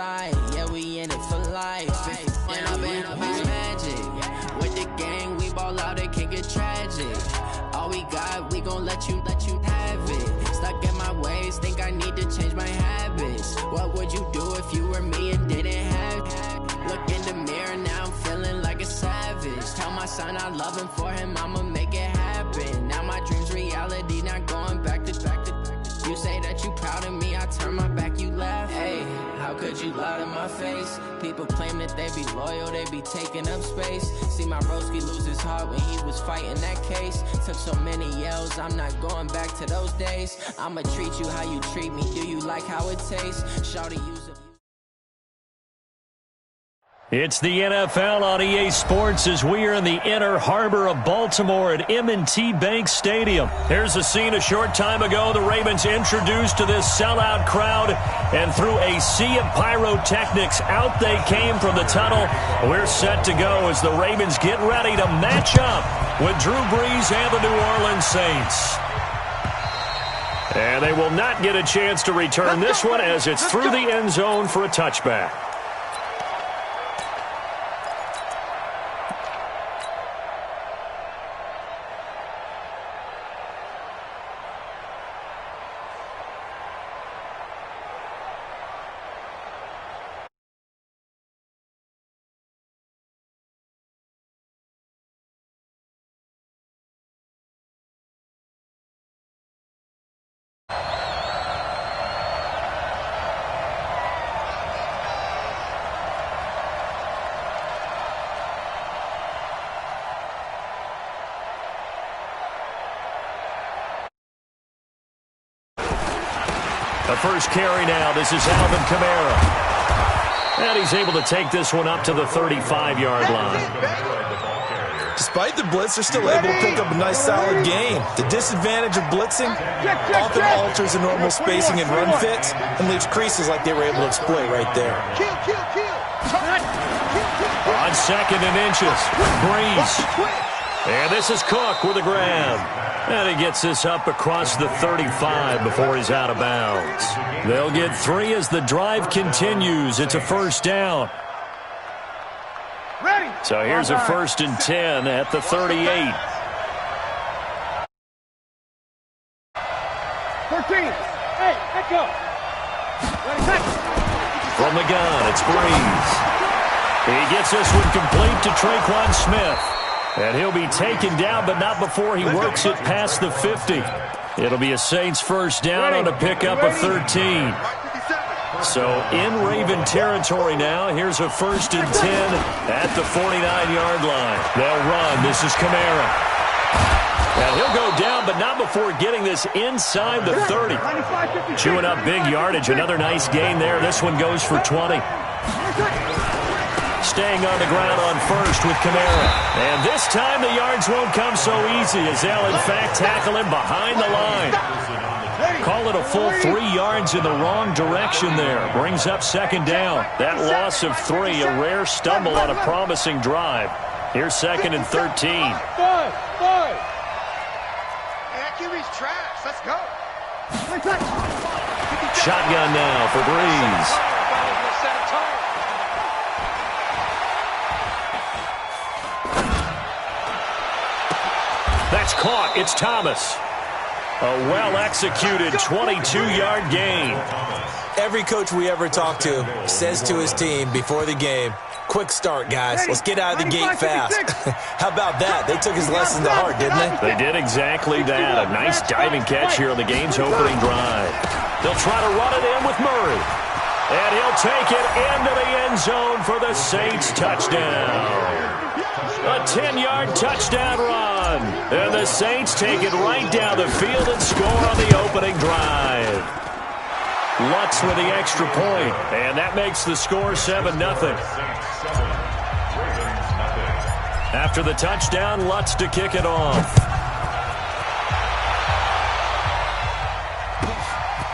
night. Yeah, we in it for life. And I've been magic. With the gang, we ball out, it can get tragic. All we got, we gon' let you have it. Stuck in my ways, think I need to change my habits. What would you do if you were me and didn't have it? Look in the mirror, now I'm feeling like a savage. Tell my son I love him, for him I'ma make it happen. Now my dream's reality, not going back to. You say that you proud of me, I turn my back, you laugh. Hey, how could you lie to my face? People claim that they be loyal, they be taking up space. See my broski lose his heart when he was fighting that case. Took so many yells, I'm not going back to those days. I'ma treat you how you treat me, do you like how it tastes? Shawty use it. It's the NFL on EA Sports as we are in the inner harbor of Baltimore at M&T Bank Stadium. Here's a scene a short time ago. The Ravens introduced to this sellout crowd, and through a sea of pyrotechnics, out they came from the tunnel. We're set to go as the Ravens get ready to match up with Drew Brees and the New Orleans Saints. And they will not get a chance to return this one as it's through the end zone for a touchback. The first carry now. This is Alvin Kamara. And he's able to take this one up to the 35-yard line. Despite the blitz, they're still able to pick up a nice solid gain. The disadvantage of blitzing often alters the normal spacing and run fits and leaves creases like they were able to exploit right there. On second and inches, Brees. And this is Cook with a grab. And he gets this up across the 35 before he's out of bounds. They'll get 3 as the drive continues. It's a first down. So here's a 1st and 10 at the 38. 13. Hey, let's go. From the gun, it's Brees. He gets this one complete to Traquan Smith. And he'll be taken down, but not before he works it past the 50. It'll be a Saints first down on a pickup of 13. So in Raven territory now. Here's a 1st and 10 at the 49-yard line. They'll run. This is Kamara. And he'll go down, but not before getting this inside the 30. Chewing up big yardage. Another nice gain there. This one goes for 20. Staying on the ground on first with Kamara. And this time the yards won't come so easy as they'll in fact tackle him behind the line. Call it a full 3 yards in the wrong direction there. Brings up second down. That loss of 3, a rare stumble on a promising drive. Here's 2nd and 13. QB's trash. Let's go. Shotgun now for Brees. That's caught. It's Thomas. A well-executed 22-yard gain. Every coach we ever talk to says to his team before the game, quick start, guys. Let's get out of the gate fast. How about that? They took his lesson to heart, didn't they? They did exactly that. A nice diving catch here on the game's opening drive. They'll try to run it in with Murray. And he'll take it into the end zone for the Saints touchdown. A 10-yard touchdown run. And the Saints take it right down the field and score on the opening drive. Lutz with the extra point. And that makes the score 7-0. After the touchdown, Lutz to kick it off.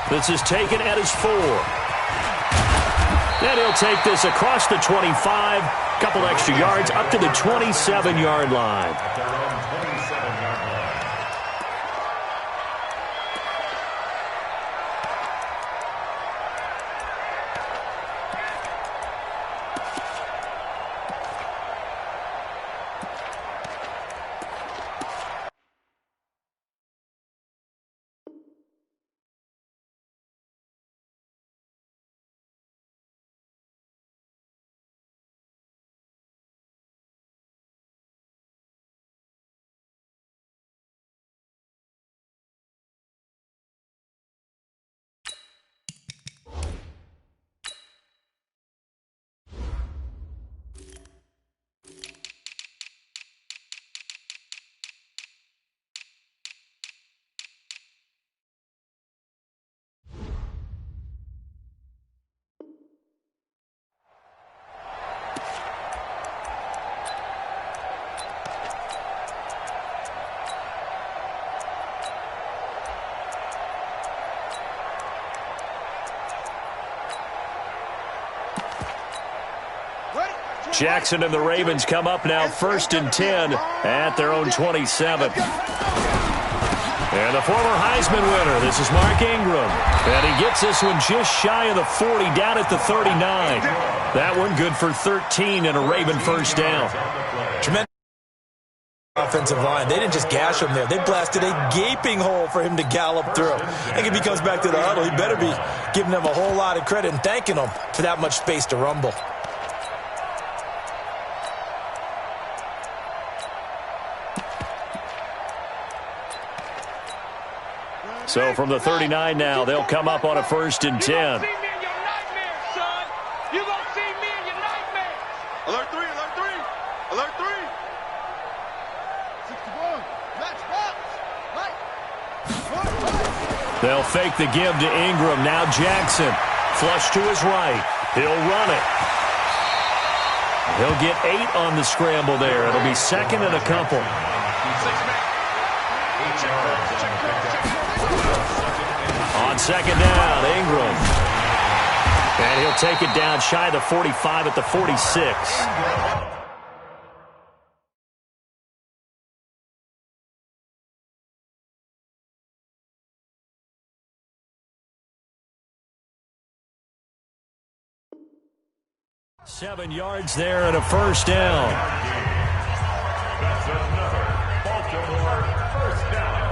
This is taken at his 4. And he'll take this across the 25. Couple extra yards up to the 27-yard line. Jackson and the Ravens come up now 1st and 10 at their own 27. And the former Heisman winner, this is Mark Ingram. And he gets this one just shy of the 40, down at the 39. That one good for 13 and a Raven first down. Tremendous offensive line. They didn't just gash him there. They blasted a gaping hole for him to gallop through. I think if he comes back to the huddle, he better be giving them a whole lot of credit and thanking them for that much space to rumble. So from the 39 now, they'll come up on a 1st and 10. Alert 3, alert 3, alert 3. 61, match box, right. They'll fake the give to Ingram. Now Jackson, flush to his right. He'll run it. He'll get 8 on the scramble there. It'll be 2nd and a couple. On 2nd down, Ingram. And he'll take it down shy of the 45 at the 46. Seven yards there and a first down. That's another Baltimore first down.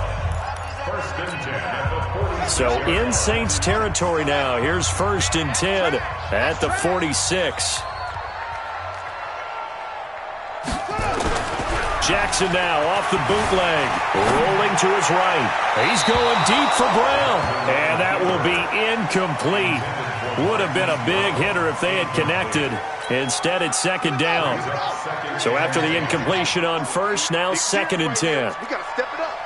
1st and 10 at the 46. So in Saints territory now. Here's 1st and 10 at the 46. Jackson now off the bootleg, rolling to his right. He's going deep for Brown, and that will be incomplete. Would have been a big hitter if they had connected. Instead, it's 2nd down. So after the incompletion on 1st, now 2nd and 10. We got to step it up.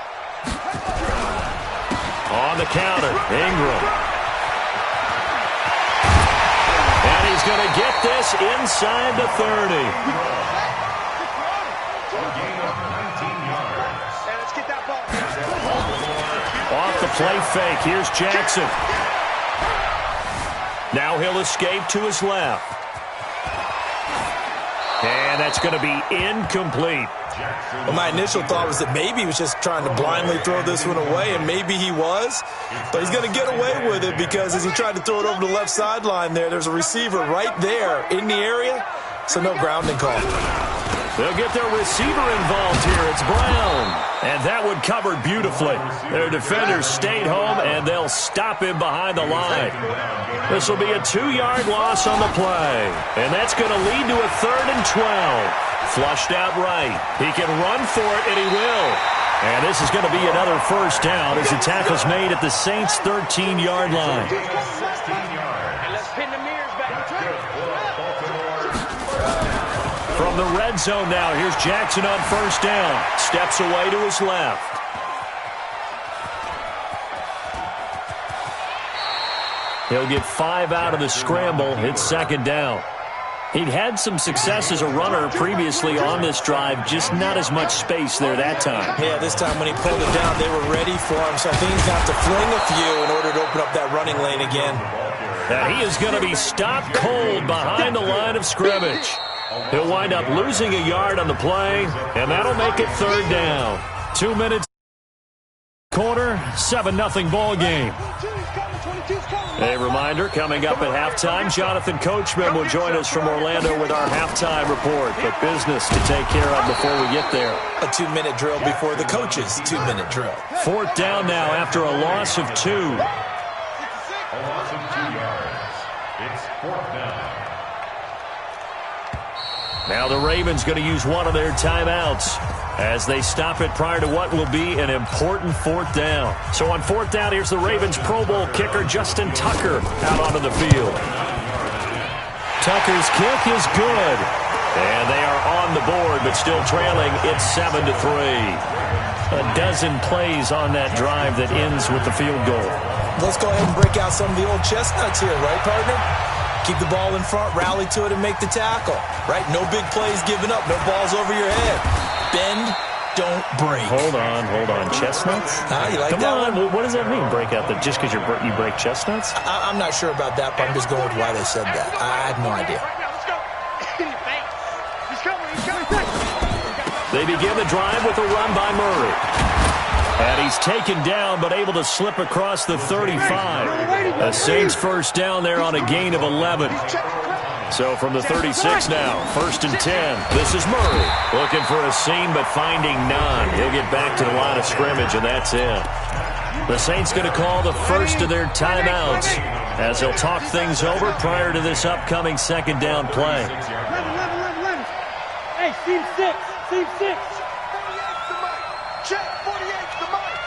On the counter, Ingram. And he's going to get this inside the 30. Off the play fake, here's Jackson. Now he'll escape to his left. And that's going to be incomplete. Well, my initial thought was that maybe he was just trying to blindly throw this one away, and maybe he was. But he's going to get away with it because as he tried to throw it over the left sideline there's a receiver right there in the area, so no grounding call. They'll get their receiver involved here. It's Brown. And that one covered beautifully. Their defenders stayed home, and they'll stop him behind the line. This will be a 2-yard loss on the play. And that's going to lead to a 3rd and 12. Flushed out right. He can run for it, and he will. And this is going to be another first down as the tackle's made at the Saints' 13-yard line. From the red zone now, here's Jackson on 1st down. Steps away to his left. He'll get 5 out of the scramble. It's 2nd down. He'd had some success as a runner previously on this drive, just not as much space there that time. Yeah, this time when he pulled it down, they were ready for him, so I think he's going to have to fling a few in order to open up that running lane again. And he is going to be stopped cold behind the line of scrimmage. He'll wind up losing a yard on the play, and that'll make it 3rd down. 2 minutes. Quarter, 7-0 ball game. A reminder, coming up at halftime, Jonathan Coachman will join us from Orlando with our halftime report. But business to take care of before we get there. A 2-minute drill before the coach's 2-minute drill. 4th down now after a loss of 2. A loss of 2 yards. It's 4th down. Now the Ravens going to use one of their timeouts as they stop it prior to what will be an important 4th down. So on 4th down, here's the Ravens Pro Bowl kicker Justin Tucker out onto the field. Tucker's kick is good. And they are on the board, but still trailing. It's 7-3. A dozen plays on that drive that ends with the field goal. Let's go ahead and break out some of the old chestnuts here, right, partner? Keep the ball in front, rally to it, and make the tackle. Right? No big plays given up. No balls over your head. Bend, don't break. Hold on. Chestnuts? You like Come that on. one? What does that mean, break out? Just because you break chestnuts? I'm not sure about that, but I'm just going with why they said that. I have no idea. They begin the drive with a run by Murray. And he's taken down, but able to slip across the 35. A Saints first down there on a gain of 11. So from the 36 now, 1st and 10. This is Murray looking for a seam, but finding none. He'll get back to the line of scrimmage, and that's it. The Saints going to call the first of their timeouts as they'll talk things over prior to this upcoming second down play. Hey, seam 6, seam 6. Check, 48's the mark.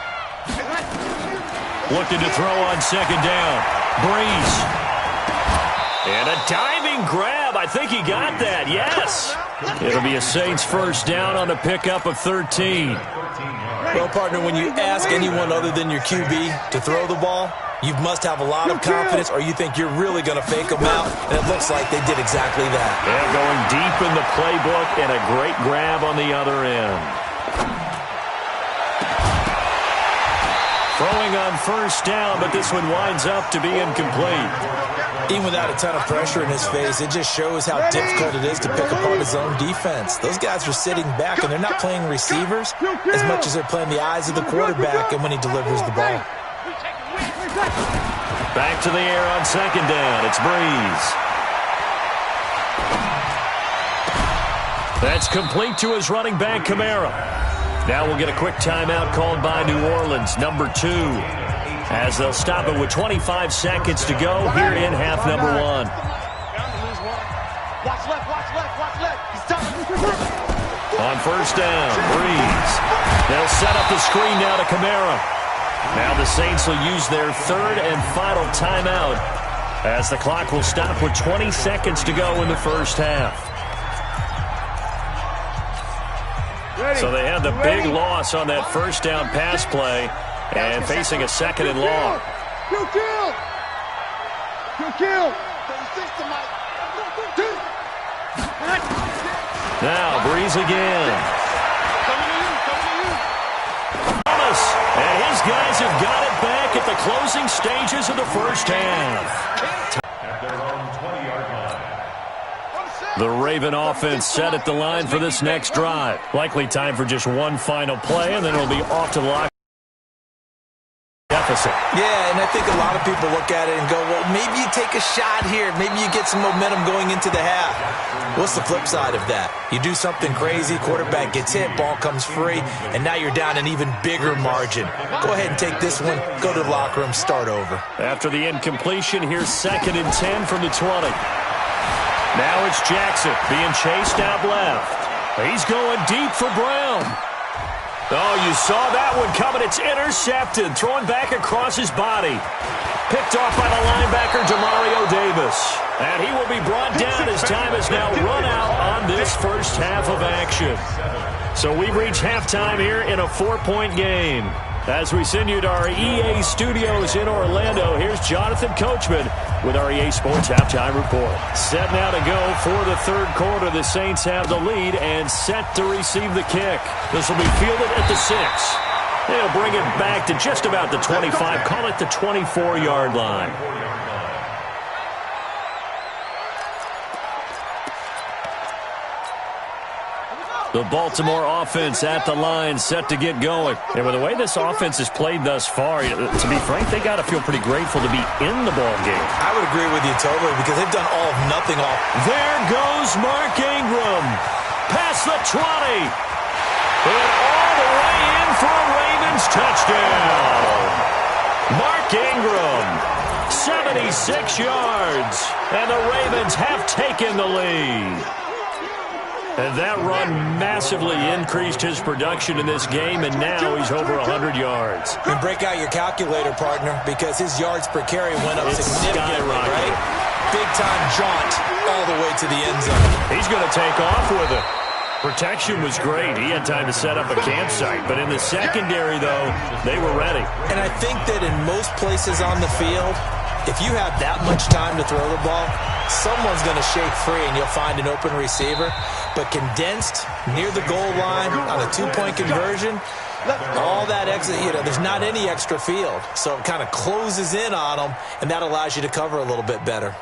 Looking to throw on second down. Breeze. And a diving grab. I think he got that. Yes. It'll be a Saints first down on a pickup of 13. Well, partner, when you ask anyone other than your QB to throw the ball, you must have a lot of confidence, or you think you're really going to fake them out, and it looks like they did exactly that. Yeah, going deep in the playbook, and a great grab on the other end. Throwing on first down, but this one winds up to be incomplete. Even without a ton of pressure in his face, it just shows how difficult it is to pick apart his own defense. Those guys are sitting back, and they're not playing receivers as much as they're playing the eyes of the quarterback and when he delivers the ball. Back to the air on second down. It's Breeze. That's complete to his running back, Kamara. Now we'll get a quick timeout called by New Orleans, number 2. As they'll stop it with 25 seconds to go here in half number 1. Watch left, watch left, watch left. He's done. On first down, Breeze. They'll set up the screen now to Kamara. Now the Saints will use their third and final timeout as the clock will stop with 20 seconds to go in the first half. So they had the big loss on that first down pass play and facing a second and long. Kill! Kill! 36 to Mike. Now Breeze again. Thomas, and his guys have got it back at the closing stages of the first half. At their own 20-yard line. The Raven offense set at the line for this next drive. Likely time for just one final play, and then it'll be off to the lock. Deficit. Yeah, and I think a lot of people look at it and go, well, maybe you take a shot here. Maybe you get some momentum going into the half. What's the flip side of that? You do something crazy, quarterback gets hit, ball comes free, and now you're down an even bigger margin. Go ahead and take this one, go to the locker room, start over. After the incompletion, here's 2nd and 10 from the 20. Now it's Jackson being chased out left. He's going deep for Brown. Oh, you saw that one coming. It's intercepted. Thrown back across his body. Picked off by the linebacker, Demario Davis. And he will be brought down as time has now run out on this first half of action. So we've reached halftime here in a 4-point game. As we send you to our EA studios in Orlando, here's Jonathan Coachman with our EA Sports Halftime Report. Set now to go for the third quarter. The Saints have the lead and set to receive the kick. This will be fielded at the 6. They'll bring it back to just about the 25, call it the 24-yard line. The Baltimore offense at the line, set to get going. And with the way this offense has played thus far, to be frank, they got to feel pretty grateful to be in the ball game. I would agree with you totally because they've done all of nothing off. There goes Mark Ingram. Past the 20. And all the way in for a Ravens touchdown. Mark Ingram, 76 yards. And the Ravens have taken the lead. And that run massively increased his production in this game, and now he's over 100 yards. And break out your calculator, partner, because his yards per carry went up significantly, right? Big-time jaunt all the way to the end zone. He's going to take off with it. Protection was great. He had time to set up a campsite. But in the secondary, though, they were ready. And I think that in most places on the field, if you have that much time to throw the ball, someone's going to shake free and you'll find an open receiver. But condensed near the goal line on a 2-point conversion, all that extra, there's not any extra field. So it kind of closes in on them, and that allows you to cover a little bit better.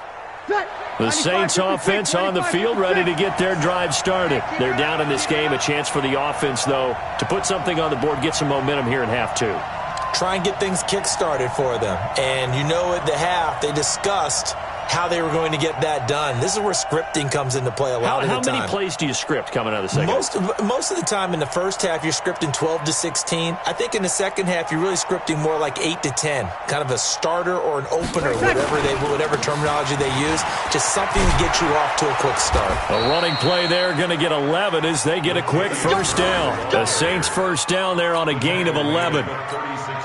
The Saints offense on the field, ready to get their drive started. They're down in this game. A chance for the offense, though, to put something on the board, get some momentum here in half two. Try and get things kick-started for them. And you know at the half, they discussed how they were going to get that done. This is where scripting comes into play a lot of the time. How many plays do you script coming out of the second? Most of the time in the first half, you're scripting 12 to 16. I think in the second half, you're really scripting more like 8 to 10. Kind of a starter or an opener, whatever terminology they use. Just something to get you off to a quick start. A running play there, going to get 11 as they get a quick first down. The Saints first down there on a gain of 11.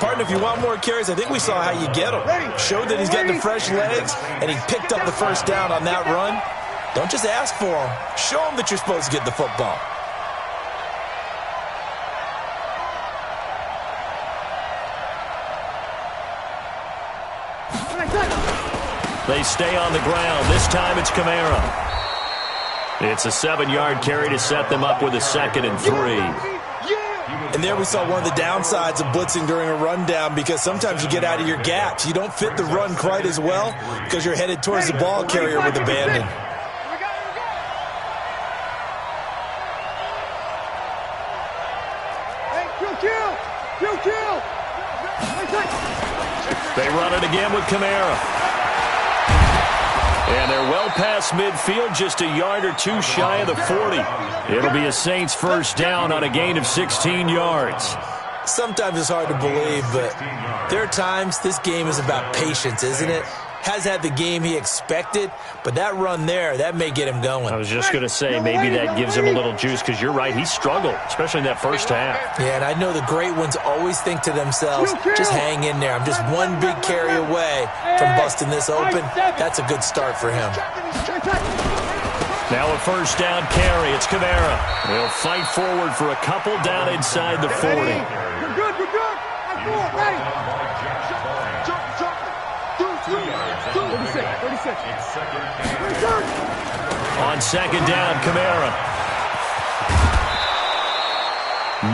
Partner, if you want more carries, I think we saw how you get them. Showed that he's got the fresh legs, and he picked up the first down on that run. Don't just ask for him. Show him that you're supposed to get the football. They stay on the ground. This time it's Kamara. It's a 7-yard carry to set them up with a 2nd and 3. And there we saw one of the downsides of blitzing during a rundown, because sometimes you get out of your gaps. You don't fit the run quite as well because you're headed towards the ball carrier with abandon. They run it again with Kamara. And they're well past midfield, just a yard or two shy of the 40. It'll be a Saints first down on a gain of 16 yards. Sometimes it's hard to believe, but there are times this game is about patience, isn't it? Has had the game he expected, but that run there, that may get him going. I was just going to say, maybe that gives him a little juice, because you're right, he struggled, especially in that first half. Yeah, and I know the great ones always think to themselves, just hang in there. I'm just one big carry away from busting this open. That's a good start for him. Now a first down carry. It's Kamara. He'll fight forward for a couple down inside the 40. We're good. I'm good. Ready. 36. On second down, Kamara.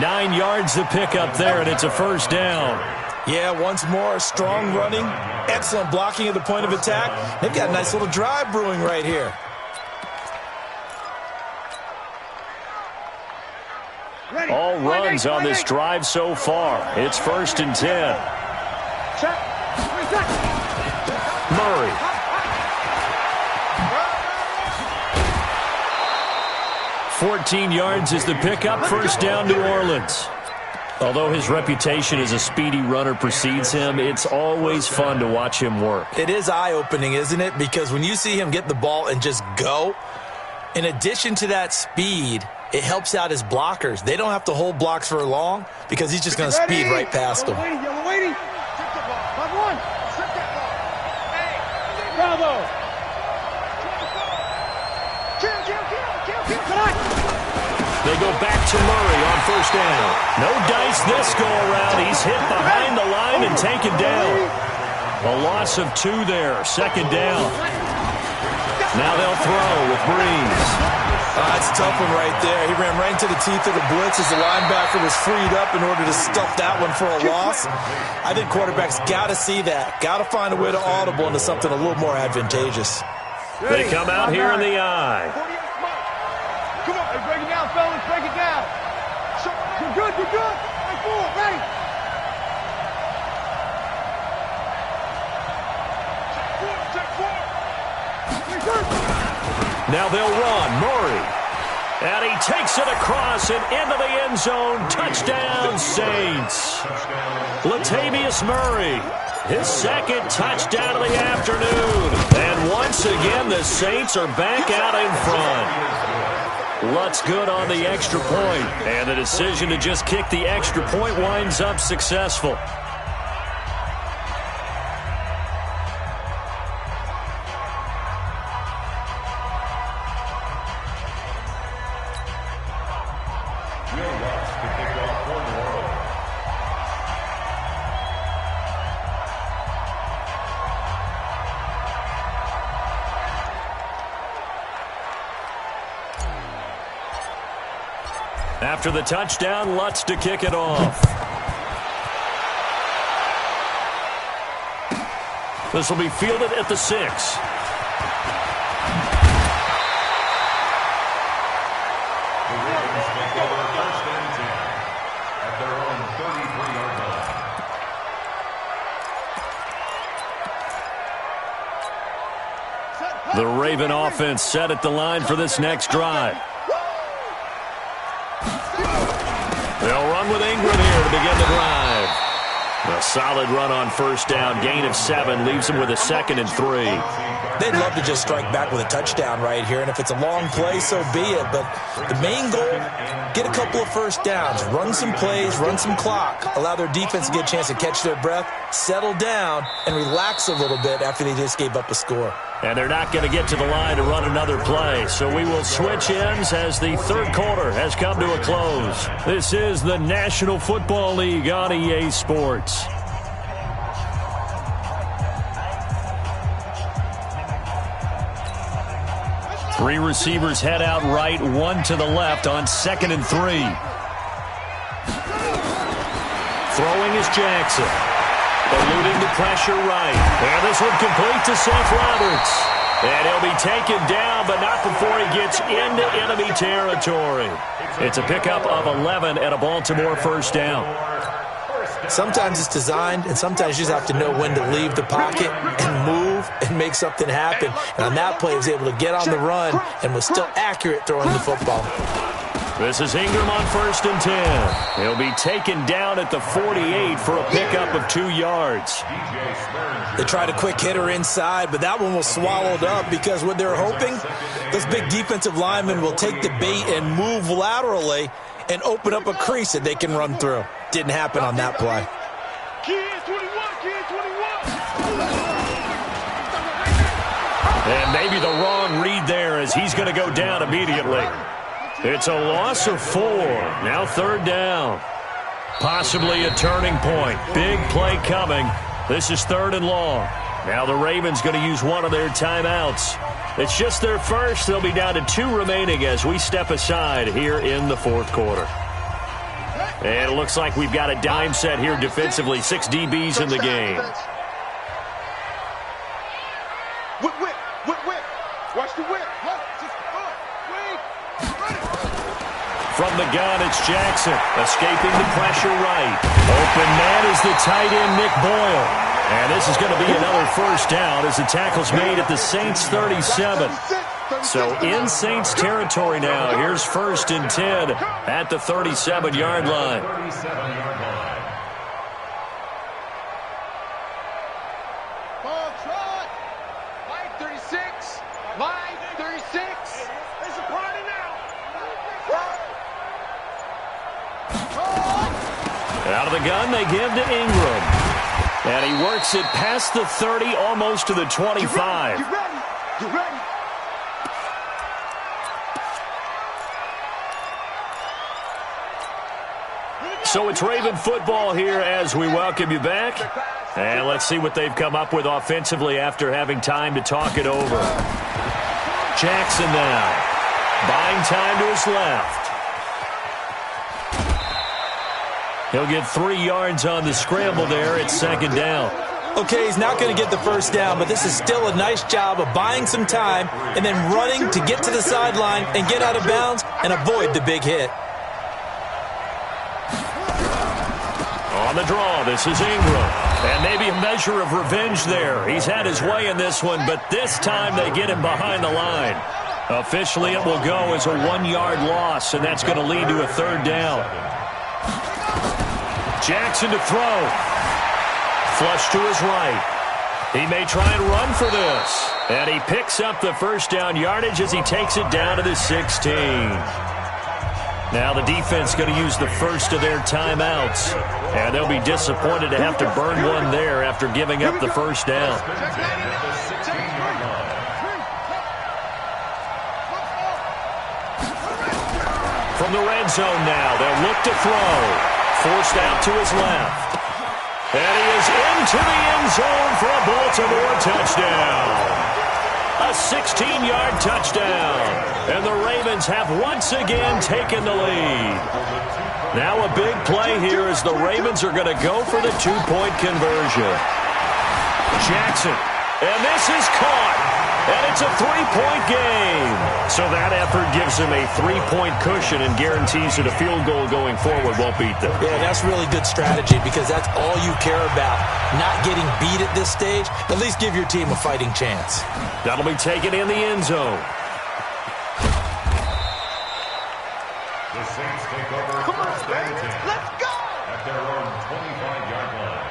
9 yards to pick up there, and it's a first down. Yeah, once more, strong running, excellent blocking at the point of attack. They've got a nice little drive brewing right here. All runs on this drive so far. It's 1st and 10. Murray. $14 yards is the pickup. First down, New Orleans. Although his reputation as a speedy runner precedes him, it's always fun to watch him work. It is eye-opening, isn't it? Because when you see him get the ball and just go, in addition to that speed, it helps out his blockers. They don't have to hold blocks for long because he's just going to speed right past them. Bravo. They go back to Murray on first down. No dice this go-around. He's hit behind the line and taken down. A loss of 2 there. 2nd down. Now they'll throw with Breeze. That's a tough one right there. He ran right into the teeth of the blitz as the linebacker was freed up in order to stuff that one for a loss. I think quarterbacks got to see that. Got to find a way to audible into something a little more advantageous. They come out here in the eye. Come on, break it down, fellas. Break it down. You're good. Right forward, ready. Now they'll run. Murray. And he takes it across and into the end zone. Touchdown, Saints. Latavius Murray. His 2nd touchdown of the afternoon. And once again, the Saints are back out in front. Lutz good on the extra point. And the decision to just kick the extra point winds up successful. After the touchdown, Lutz to kick it off. This will be fielded at the 6. The Raven offense set at the line for this next drive. They'll run with Ingram here to begin the drive. A solid run on first down. Gain of 7 leaves them with a 2nd and 3. They'd love to just strike back with a touchdown right here, and if it's a long play, so be it. But the main goal, get a couple of first downs, run some plays, run some clock, allow their defense to get a chance to catch their breath, settle down, and relax a little bit after they just gave up a score. And they're not going to get to the line to run another play. So we will switch ends as the third quarter has come to a close. This is the National Football League on EA Sports. Three receivers head out right, one to the left on 2nd and 3. Throwing is Jackson. Eluding the pressure right. And this one complete to Seth Roberts. And he'll be taken down, but not before he gets into enemy territory. It's a pickup of 11 and a Baltimore first down. Sometimes it's designed, and sometimes you just have to know when to leave the pocket and move and make something happen. And on that play, he was able to get on the run and was still accurate throwing the football. This is Ingram on 1st and 10. He'll be taken down at the 48 for a pickup of 2 yards. They tried a quick hitter inside, but that one was swallowed up because what they're hoping, those big defensive linemen will take the bait and move laterally and open up a crease that they can run through. Didn't happen on that play. Kid 21, kid 21. And maybe the wrong read there as he's going to go down immediately. It's a loss of 4. Now 3rd down. Possibly a turning point. Big play coming. This is 3rd and long. Now the Ravens going to use one of their timeouts. It's just their first. They'll be down to 2 remaining as we step aside here in the 4th quarter. And it looks like we've got a dime set here defensively. 6 DBs in the game. Whip, whip, whip, whip. Watch the whip. From the gun, it's Jackson, escaping the pressure right. Open man is the tight end, Nick Boyle. And this is going to be another first down as the tackle's made at the Saints 37. So in Saints territory now. Here's 1st and 10 at the 37-yard line. Ball trot. Line 36. Line 36. It's a party now. Out of the gun, they give to Ingram. And he works it past the 30, almost to the 25. You ready? You ready? So it's Raven football here as we welcome you back. And let's see what they've come up with offensively after having time to talk it over. Jackson now. Buying time to his left. He'll get 3 yards on the scramble there at 2nd down. Okay, he's not going to get the first down, but this is still a nice job of buying some time and then running to get to the sideline and get out of bounds and avoid the big hit. On the draw, this is Ingram. And maybe a measure of revenge there. He's had his way in this one, but this time they get him behind the line. Officially, it will go as a 1-yard loss, and that's going to lead to a 3rd down. Jackson to throw. Flush to his right. He may try and run for this. And he picks up the first down yardage as he takes it down to the 16. Now the defense going to use the first of their timeouts. And they'll be disappointed to have to burn one there after giving up the first down. From the red zone now, they'll look to throw. Forced out to his left. And he is into the end zone for a Baltimore touchdown. A 16-yard touchdown. And the Ravens have once again taken the lead. Now a big play here as the Ravens are going to go for the 2-point conversion. Jackson. And this is caught. And it's a three-point game. So that effort gives them a three-point cushion and guarantees that a field goal going forward won't beat them. Yeah, that's really good strategy because that's all you care about. Not getting beat at this stage. At least give your team a fighting chance. That'll be taken in the end zone. The Saints take over first and 10. Let's go! At their own 25-yard line.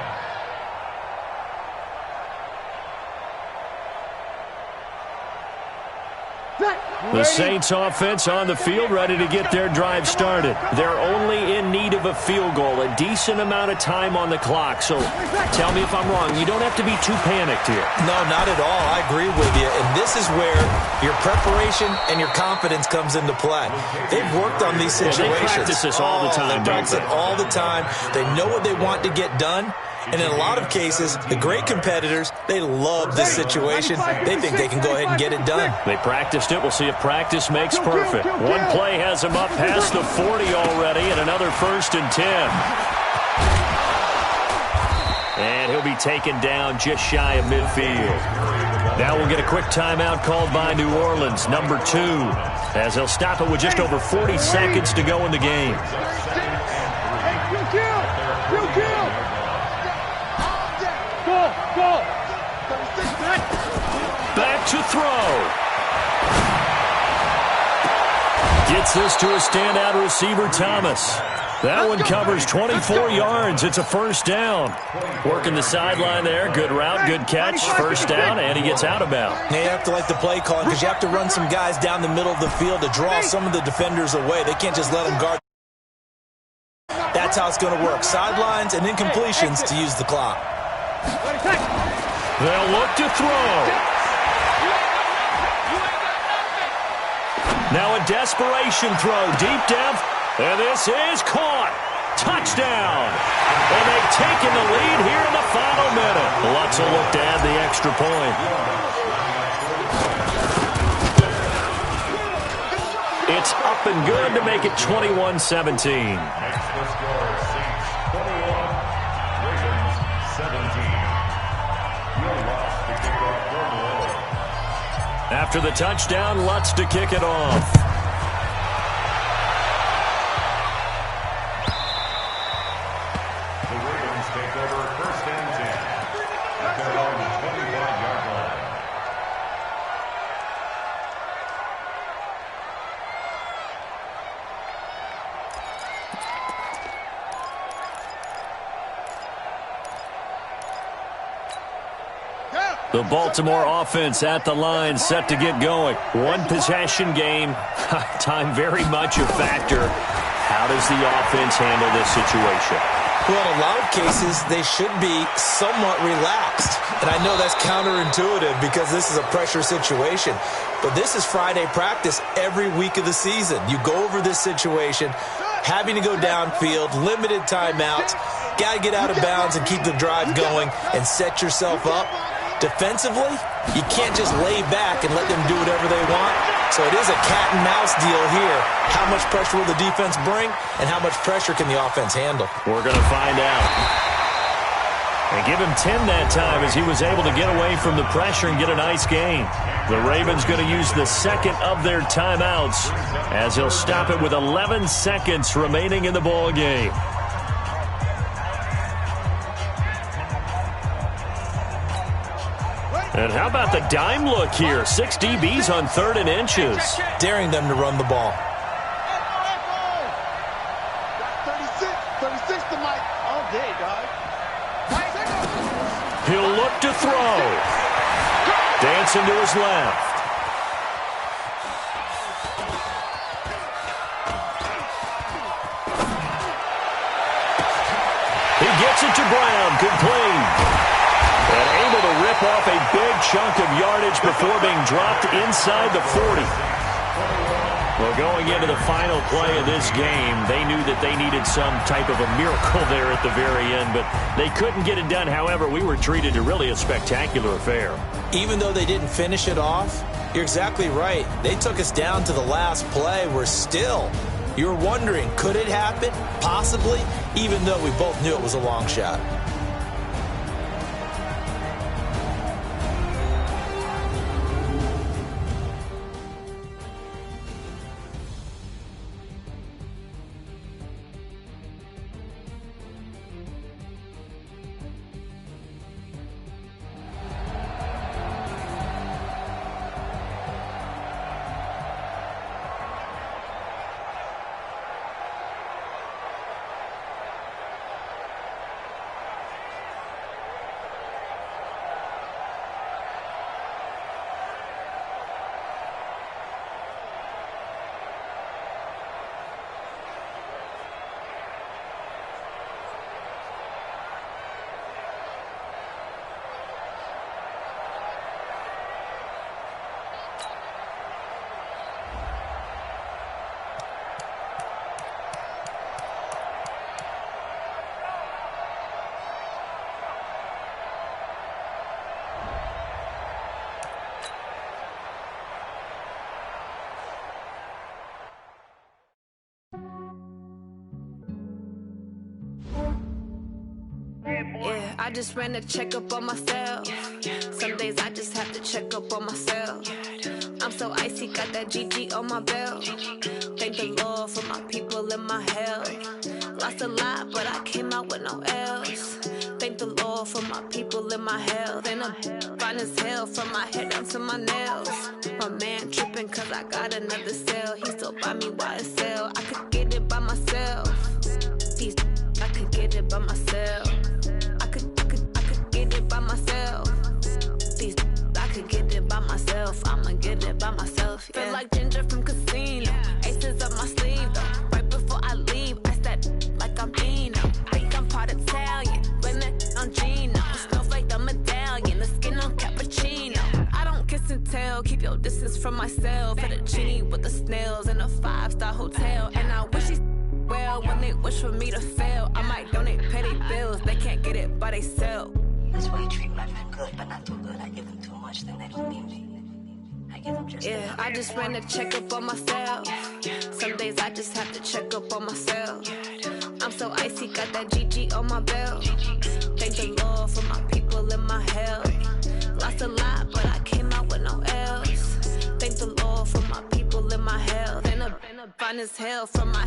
The Saints offense on the field, ready to get their drive started. They're only in need of a field goal, a decent amount of time on the clock. So tell me if I'm wrong. You don't have to be too panicked here. No, not at all. I agree with you. And this is where your preparation and your confidence comes into play. They've worked on these situations. They practice this all the time. They practice it all the time. They know what they want to get done. And in a lot of cases, the great competitors, they love this situation. They think they can go ahead and get it done. They practiced it. We'll see if practice makes perfect. One play has him up past the 40 already, and another 1st and 10. And he'll be taken down just shy of midfield. Now we'll get a quick timeout called by New Orleans, number 2, as they'll stop it with just over 40 seconds to go in the game. Back to throw. Gets this to a standout receiver, Thomas. That one covers 24 yards. It's a first down. Working the sideline there. Good route, good catch. First down, and he gets out of bounds. Now you have to like the play calling because you have to run some guys down the middle of the field to draw some of the defenders away. They can't just let them guard. That's how it's going to work. Sidelines and incompletions to use the clock. They'll look to throw. Now a desperation throw, deep depth, and this is caught. Touchdown. And they've taken the lead here in the final minute. Lutz will look to add the extra point. It's up and good to make it 21-17. Next the score, Saints 21, Ravens 17. Will Lutz to kick off for New Orleans. After the touchdown, Lutz to kick it off. The Ravens take over first and 10. At their own 25-yard line. The Baltimore offense at the line, set to get going. One possession game. Time very much a factor. How does the offense handle this situation? Well, in a lot of cases, they should be somewhat relaxed. And I know that's counterintuitive because this is a pressure situation. But this is Friday practice every week of the season. You go over this situation, having to go downfield, limited timeouts, got to get out of bounds and keep the drive going and set yourself up. Defensively, you can't just lay back and let them do whatever they want. So it is a cat and mouse deal here. How much pressure will the defense bring, and how much pressure can the offense handle? We're going to find out. And give him 10 that time as he was able to get away from the pressure and get a nice gain. The Ravens going to use the second of their timeouts as he'll stop it with 11 seconds remaining in the ball game. And how about the dime look here? 6 DBs on 3rd and inches. Daring them to run the ball. 36 to Mike. All day, dog. He'll look to throw. Dancing to his left. He gets it to Brown, complete. And able to rip off a big chunk of yardage before being dropped inside the 40. Well, going into the final play of this game, they knew that they needed some type of a miracle there at the very end, but they couldn't get it done. However, we were treated to really a spectacular affair. Even though they didn't finish it off, you're exactly right. They took us down to the last play. We're still, you're wondering, could it happen? Possibly, even though we both knew it was a long shot. just ran a checkup on myself. Some days I just have to check up on myself. I'm so icy, got that GG on my belt. Thank the Lord for my people and my health. Lost a lot, but I came out with no L's. Thank the Lord for my people and my health. And I'm fine as hell from my head down to my nails. My man tripping cause I got another cell. He still buy me YSL. I could get it by myself. These I could get it by myself. I could get it by myself. These I could get it by myself. I'ma get it by myself. Yeah. Feel like Ginger from Casino. Aces up my sleeve though. Right before I leave, I step like I'm Dino. Think I'm part Italian. Blame it on Gino. Snowflake the medallion. The skin on cappuccino. I don't kiss and tell. Keep your distance from myself. At a genie with the snails in a 5-star hotel. And I wish he well when they wish for me to fail. I might donate petty bills. They can't get it by they sell. That's why you treat my men good, but not too good. I give them too much, then they don't need me. I give them just yeah, I just ran a checkup on myself. Some days I just have to check up on myself. I'm so icy, got that GG on my belt. Thank the Lord for my people and my health. Lost a lot, but I came out with no L's. Thank the Lord for my people and my health. And I'm fine as hell from my